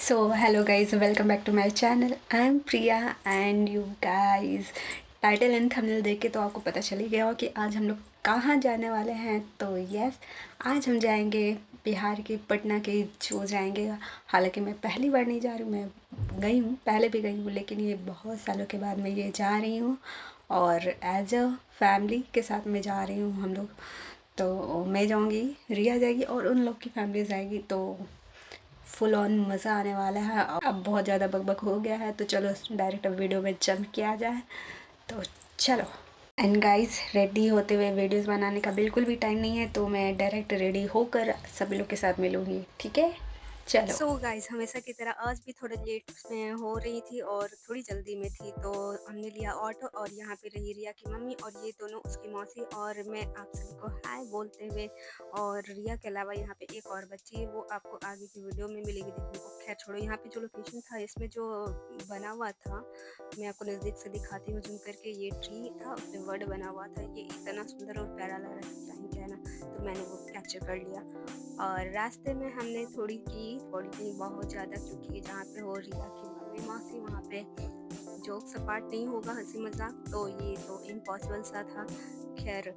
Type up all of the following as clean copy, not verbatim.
So hello guys, welcome back to my channel. I am Priya and you guys, title and thumbnail देख के तो आपको पता चल ही गया हो कि आज हम लोग कहाँ जाने वाले हैं। तो यस, आज हम जाएंगे बिहार के पटना के जू जाएंगे। हालांकि मैं पहली बार नहीं जा रही हूँ, मैं गई हूँ, पहले भी गई हूँ, लेकिन ये बहुत सालों के बाद मैं ये जा रही हूँ और एज अ फैमिली के साथ मैं जा रही हूँ। हम लोग तो मैं जाऊँगी, रिया जाएगी और उन लोग की फैमिली जाएगी। तो फुल ऑन मज़ा आने वाला है। अब बहुत ज़्यादा बकबक हो गया है, तो चलो डायरेक्ट अब वीडियो में जंप किया जाए। तो चलो। एंड गाइस, रेडी होते हुए वीडियोस बनाने का बिल्कुल भी टाइम नहीं है, तो मैं डायरेक्ट रेडी होकर सभी लोग के साथ मिलूँगी, ठीक है। चलो। सो गाइस, हमेशा की तरह आज भी थोड़ा लेट में हो रही थी और थोड़ी जल्दी में थी, तो हमने लिया ऑटो और यहाँ पे रही रिया की मम्मी और ये दोनों उसकी मौसी और मैं आप सभी को हाय बोलते हुए। और रिया के अलावा यहाँ पे एक और बच्ची है, वो आपको आगे की वीडियो में मिलेगी देखने को। खैर छोड़ो, यहाँ पे जो लोकेशन था, इसमें जो बना हुआ था, मैं आपको नज़दीक से दिखाती हूँ जूम करके। ये ट्री था, उसमें वर्ड बना हुआ था, ये इतना सुंदर और प्यारा लग रहा था, क्या ही कहना। तो मैंने वो कैप्चर कर लिया। और रास्ते में हमने थोड़ी की बहुत ज़्यादा, क्योंकि जहाँ पे हो रिया की मम्मी मौसी, वहाँ पे जोक सपाट नहीं होगा, हंसी मजाक, तो ये तो इम्पॉसिबल सा था। खैर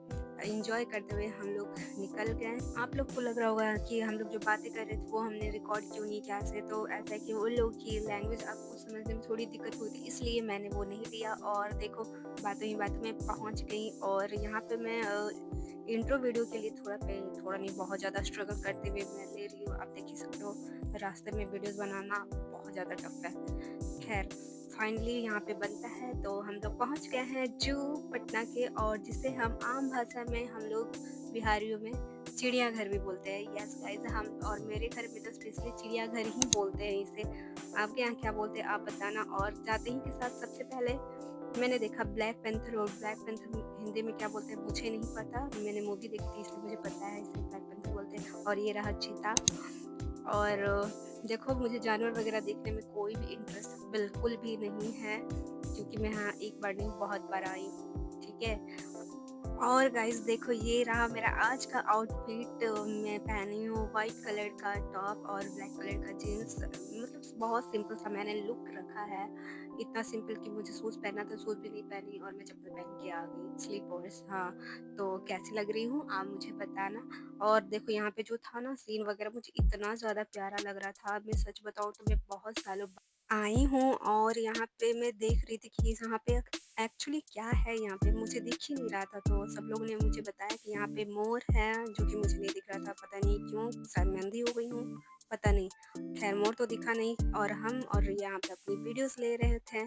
इंजॉय करते हुए हम लोग निकल गए। आप लोग को लग रहा होगा कि हम लोग जो बातें कर रहे थे वो हमने रिकॉर्ड क्यों नहीं किया से, तो ऐसा है कि उन लोग की लैंग्वेज आपको समझने में थोड़ी दिक्कत हुई थी, इसलिए मैंने वो नहीं लिया। और देखो, बातों ही बातों में पहुंच गई। और यहाँ पे मैं इंट्रो वीडियो के लिए थोड़ा नहीं, बहुत ज़्यादा स्ट्रगल करते हुए मैं ले रही हूँ। आप देख ही सकते हो, रास्ते में वीडियोस बनाना बहुत ज़्यादा टफ है। खैर फाइनली यहाँ पे बनता है, तो हम लोग पहुँच गए हैं जू पटना के, और जिसे हम आम भाषा में हम लोग बिहारियों में चिड़ियाघर भी बोलते हैं। यस गाइस, हम और मेरे घर में तो स्पेशली चिड़ियाघर ही बोलते हैं इसे। आपके यहाँ क्या बोलते हैं आप बताना। और जाते ही के साथ सबसे पहले मैंने देखा ब्लैक पैंथर, और ब्लैक पैंथर हिंदी में क्या बोलते हैं मुझे नहीं पता, मैंने मूवी देखी थी इसलिए मुझे पता है इसे ब्लैक पैंथर बोलते हैं। और ये रहा चीता। और देखो, मुझे जानवर वगैरह देखने में कोई भी इंटरेस्ट बिल्कुल भी नहीं है, क्योंकि मैं यहाँ एक बार नहीं बहुत बार आई हूँ, ठीक है। और गाइस देखो, ये रहा मेरा आज का आउटफिट। मैं पहनी हूँ वाइट कलर का टॉप और ब्लैक कलर का जीन्स, मतलब बहुत सिंपल सा मैंने लुक रखा है। इतना सिंपल कि मुझे शूज़ पहना था, शूज़ भी नहीं पहनी और मैं चप्पल पहन के आ गई, स्लीपर्स। हाँ, तो कैसी लग रही हूँ आप मुझे बताना। और देखो, यहाँ पे जो था ना सीन वगैरह, मुझे इतना ज़्यादा प्यारा लग रहा था। मैं सच बताऊँ तो मैं बहुत सालों आई हूँ, और यहाँ पे मैं देख रही थी कि यहाँ पे एक्चुअली क्या है, यहाँ पे मुझे दिख ही नहीं रहा था। तो सब लोगों ने मुझे बताया कि यहाँ पे मोर है, जो कि मुझे नहीं दिख रहा था, पता नहीं क्यों, शायद मैं अंधी हो गई हूँ, पता नहीं। खैर मोर तो दिखा नहीं, और हम और यहाँ पे अपनी वीडियोस ले रहे थे।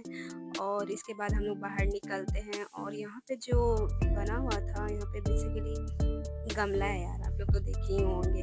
और इसके बाद हम लोग बाहर निकलते हैं, और यहाँ पे जो बना हुआ था, यहाँ पे बेसिकली गमला है यार, आप लोग तो देखे ही होंगे।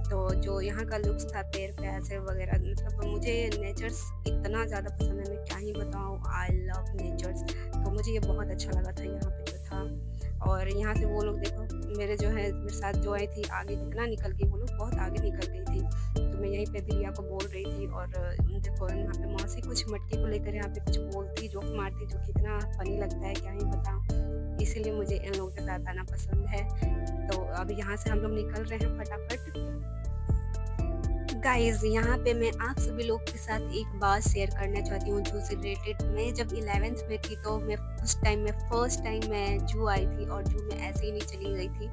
तो जो यहाँ का लुक्स था, पेड़ पैसे वगैरह, मतलब मुझे नेचर्स इतना ज़्यादा पसंद है, मैं क्या ही बताऊँ, आई लव नेचर्स। तो मुझे ये बहुत अच्छा लगा था यहाँ पे जो था। और यहाँ से वो लोग देखो, मेरे जो है मेरे साथ जो आई थी आगे, कितना निकल गई, वो लोग बहुत आगे निकल गई थी। तो मैं यहीं पे भी रिया को बोल रही थी। और देखो, यहाँ पे मौसी कुछ मटकी को लेकर यहाँ पे कुछ बोलती, जोक मारती, जो कितना फनी लगता है, क्या ही बताऊँ। इसीलिए मुझे इन लोगों के साथ आना पसंद है। तो अब यहाँ से हम लोग निकल रहे हैं फटाफट। गाइज, यहाँ पे मैं आप सभी लोग के साथ एक बात शेयर करना चाहती हूँ जू से रिलेटेड। मैं जब 11th में थी, तो मैं फर्स्ट टाइम मैं जू आई थी, और जू में ऐसे ही नहीं चली गई थी।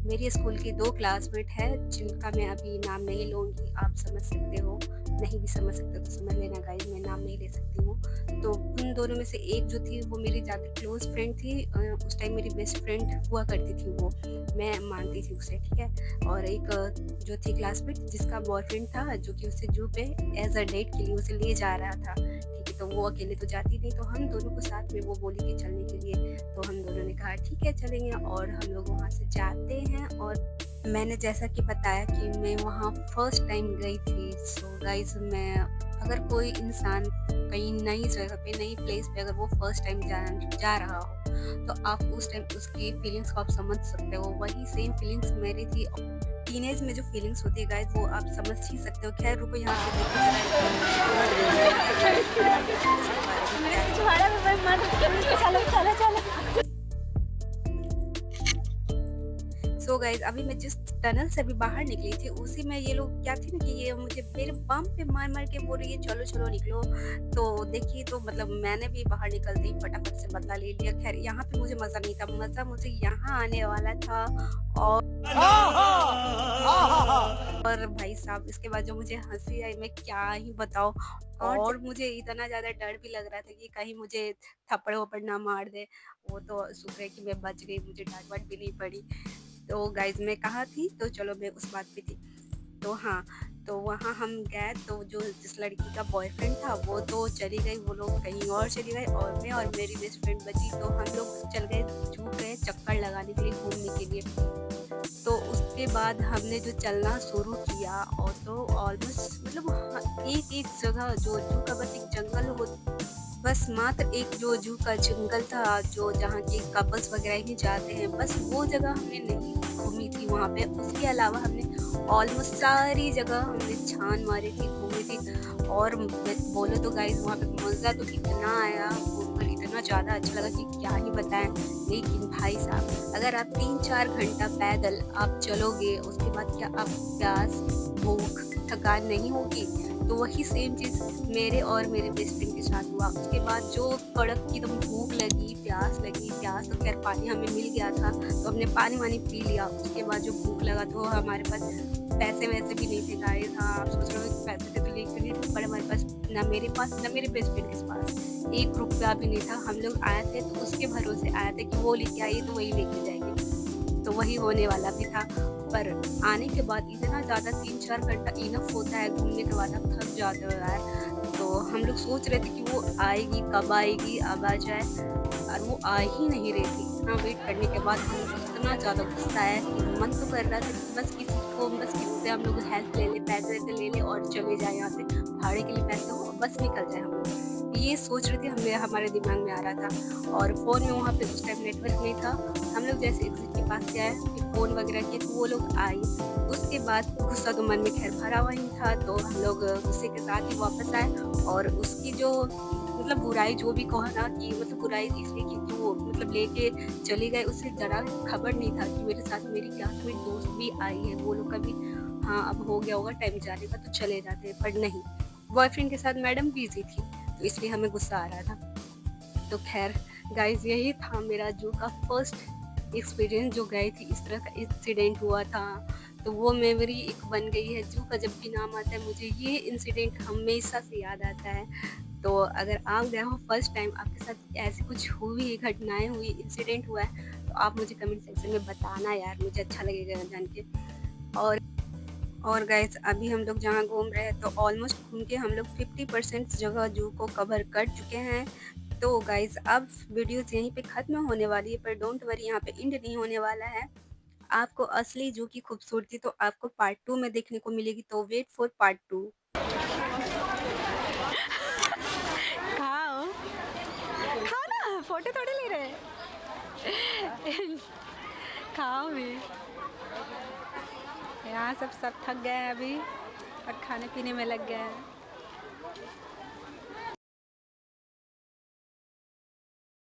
मेरी स्कूल की 2 क्लासमेट है, जिनका मैं अभी नाम नहीं लूँगी, आप समझ सकते हो, नहीं भी समझ सकते तो समझ लेना गाइज, मैं नाम नहीं ले सकती हूँ। तो उन दोनों में से एक जो थी, वो मेरी ज़्यादा क्लोज फ्रेंड थी। उस टाइम मेरी बेस्ट फ्रेंड हुआ करती थी वो, मैं मानती थी उसे, ठीक है। और एक जो थी क्लासमेट, जिसका बॉयफ्रेंड था, जो कि उसे जू पे एज अ डेट के लिए उसे ले जा रहा था, ठीक है। तो वो अकेले तो जाती नहीं, तो हम दोनों को साथ में वो बोली कि चलने के लिए। तो हम दोनों ने कहा ठीक है चलेंगे, और हम लोग वहाँ से जाते हैं। और मैंने जैसा कि बताया कि मैं वहाँ फर्स्ट टाइम गई थी। सो गाइस, मैं अगर कोई इंसान कहीं नई जगह पे, नई प्लेस पे, अगर वो फर्स्ट टाइम जा रहा हो, तो आप उस टाइम उसकी फीलिंग्स को आप समझ सकते हो। वही सेम फीलिंग्स मेरी थी। टीनेज में जो फीलिंग्स होती है गाइस, वो आप समझ ही सकते हो। खैर रुको, यहाँ पे सो तो गाइस अभी मैं जिस टनल से अभी बाहर निकली थी उसी में ये लोग क्या थी ना कि ये मुझे मेरे बम पे मार मार के बोल रही है चलो चलो निकलो। तो देखिए तो मतलब मैंने भी बाहर निकलते ही फटाफट से बदला ले लिया। खैर यहाँ पे मुझे मजा नहीं था, मजा मुझे यहाँ आने वाला था। और और भाई साहब इसके बाद जो मुझे हंसी आई मैं क्या ही बताऊं। और मुझे इतना ज्यादा डर भी लग रहा था कि कहीं मुझे थप्पड़ वप्पड़ ना मार दे। वो तो शुक्र है कि मैं बच गई, मुझे डांट वाट भी नहीं पड़ी। तो गाइज मैं कहाँ थी, तो चलो मैं उस बात पे थी। तो हाँ, तो वहाँ हम गए तो जो जिस लड़की का बॉयफ्रेंड था वो तो चली गई, वो लोग कहीं और चली गए और मैं और मेरी बेस्ट फ्रेंड बची। तो हम लोग चल गए जू गए चक्कर लगाने के लिए, घूमने के लिए। तो उसके बाद हमने जो चलना शुरू किया और तो ऑलमोस्ट मतलब एक एक जगह जो जू का बस एक जंगल हो, बस मात्र एक जो जू का जंगल था जो जहाँ के कपल्स वगैरह ही जाते हैं, बस वो जगह हमने नहीं घूमी थी वहाँ पे। उसके अलावा हमने ऑलमोस्ट सारी जगह हमने छान मारी थी, घूमी थी। और बोलो तो गाइस वहाँ पे मज़ा तो इतना आया, घूमकर इतना ज़्यादा अच्छा लगा कि क्या ही बताएं। लेकिन भाई साहब अगर आप 3-4 घंटा पैदल आप चलोगे उसके बाद क्या आप प्यास भूख थकान नहीं होगी? तो वही सेम चीज़ मेरे और मेरे बेस्ट फ्रेंड के साथ हुआ। उसके बाद जो कड़क की एकदम भूख लगी, प्यास तो खैर पानी हमें मिल गया था तो हमने पानी वानी पी लिया। उसके बाद जो भूख लगा तो हमारे पास पैसे वैसे भी नहीं थे गाइस। हाँ आप सोच रहे हो पैसे थे तो लेके नहीं, पर हमारे पास ना मेरे पास ना मेरे बेस्ट फ्रेंड के पास 1 रुपया भी नहीं था। हम लोग आए थे तो उसके भरोसे आए थे कि वो लेके आई तो वही लेके जाएगी, तो वही होने वाला भी था। पर आने के बाद इतना ज़्यादा 3-4 घंटा इनफ होता है, घूमने के बाद आप थक जाते हो यार। तो हम लोग सोच रहे थे कि वो आएगी, कब आएगी, अब आ जाए, और वो आ ही नहीं रही थी। इतना वेट करने के बाद हम लोग इतना ज़्यादा गुस्सा आया कि मन तो कर रहा था कि बस किसी से हम लोग हेल्प ले ले, पैसे वैसे ले ले और चले जाए यहाँ से, भाड़े के लिए पैसे हो बस निकल जाए हम लोग। ये सोच रहे थे, हमारे दिमाग में आ रहा था। और फ़ोन में वहाँ पे उस टाइम नेटवर्क नहीं था। हम लोग जैसे एग्जिट के पास से आए फिर फ़ोन वगैरह किए तो वो लोग आए। उसके बाद गुस्सा तो मन में खैर भरा हुआ ही था, तो हम लोग गुस्से के साथ ही वापस आए। और उसकी जो मतलब बुराई जो भी कहो ना कि मतलब बुराई इसलिए कि जो मतलब लेके चले गए, उसे ज़रा खबर नहीं था कि मेरे साथ मेरी क्लास में दोस्त भी आई है। वो लोग का भी हाँ अब हो गया होगा टाइम जाने का तो चले जाते, पर नहीं, बॉयफ्रेंड के साथ मैडम बिजी थी तो इसलिए हमें गुस्सा आ रहा था। तो खैर गाइज यही था मेरा जू का फर्स्ट एक्सपीरियंस, जो गई थी इस तरह का इंसिडेंट हुआ था। तो वो मेमोरी एक बन गई है। जू का जब भी नाम आता है मुझे ये इंसिडेंट हमेशा से याद आता है। तो अगर आप गए हो फर्स्ट टाइम, आपके साथ ऐसी कुछ हुई घटनाएं हुई, इंसिडेंट हुआ है, तो आप मुझे कमेंट सेक्शन में बताना यार, मुझे अच्छा लगेगा जान के। और और गाइस अभी हम लोग जहाँ घूम रहे हैं तो ऑलमोस्ट घूम के हम लोग 50% जगह जू को कवर कर चुके हैं। तो गाइस अब वीडियो यहीं पे ख़त्म होने वाली है, पर डोंट वरी यहाँ पे एंड नहीं होने वाला है। आपको असली जू की खूबसूरती तो आपको पार्ट 2 में देखने को मिलेगी, तो वेट फॉर पार्ट 2। खाओ खाओ ना, फोटो थोड़ी ले रहे खाओ भी। यहाँ सब थक गए हैं अभी और खाने पीने में लग गए हैं।